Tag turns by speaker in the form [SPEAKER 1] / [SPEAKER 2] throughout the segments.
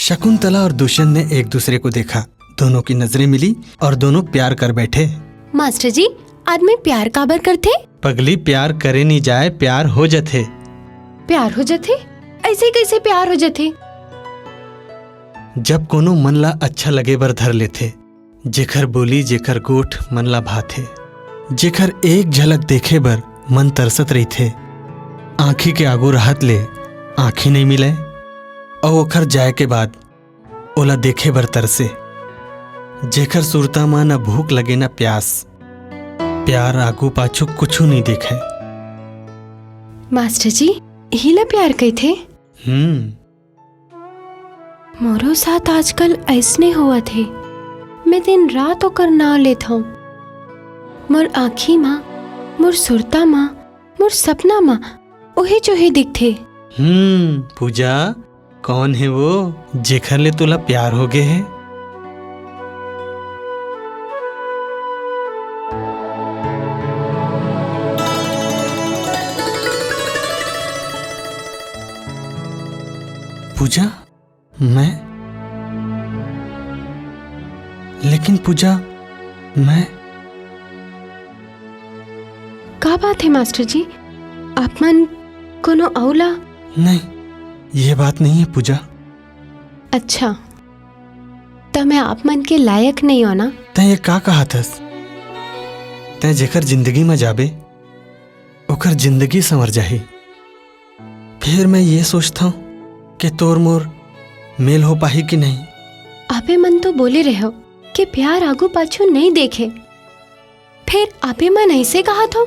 [SPEAKER 1] शकुंतला और दुष्यंत ने एक दूसरे को देखा। दोनों की नजरें मिली और दोनों प्यार कर बैठे।
[SPEAKER 2] मास्टर जी, आदमी प्यार काबर करते?
[SPEAKER 1] पगली, प्यार करे नहीं जाए, प्यार हो जाते।
[SPEAKER 2] प्यार हो जाते? ऐसे कैसे प्यार हो जाते?
[SPEAKER 1] जब कोनो मन ला अच्छा लगे बर धर लेते, जेखर बोली जेखर गोठ मन ला भाथे, जेखर एक झलक देखे बर मन तरसत रही थे। आँखी के आगू राहत ले आँखी नहीं मिले और ओखर जाए के बाद ओला देखे बर तरसे। जेखर सुरता मां न भूख लगे न प्यास, प्यार आगू पाछू कुछ नहीं देखे।
[SPEAKER 2] मास्टर जी, हिला प्यार कही थे? मोरो साथ आजकल ऐसने हुआ थे। मैं दिन रात होकर नाव लेता हूँ। मोर आँखी माँ, मोर सुरता माँ, मोर सपना माँ ओहे जो ही दिखते।
[SPEAKER 1] पूजा, कौन है वो जेखर ले तुला प्यार हो गए है? पूजा, मैं? लेकिन पूजा, मैं?
[SPEAKER 2] का बात है मास्टर जी? आप मन कोनो औला?
[SPEAKER 1] नहीं, ये बात नहीं है पूजा।
[SPEAKER 2] अच्छा, तो मैं आप मन के लायक नहीं हो ना?
[SPEAKER 1] तै ये का कहा थस? तै जेकर जिंदगी में जाबे ओकर जिंदगी संवर जाही। फिर मैं ये सोचता हूँ कि तोर मोर मेल हो पाही कि नहीं।
[SPEAKER 2] आपे मन तो बोले रहो कि प्यार आगू पाछू नहीं देखे, फिर आपे मन ऐसे कहा था?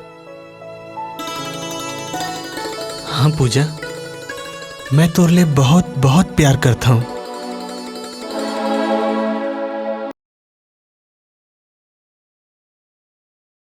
[SPEAKER 1] हाँ पूजा, मैं तोर ले बहुत बहुत प्यार करता हूँ।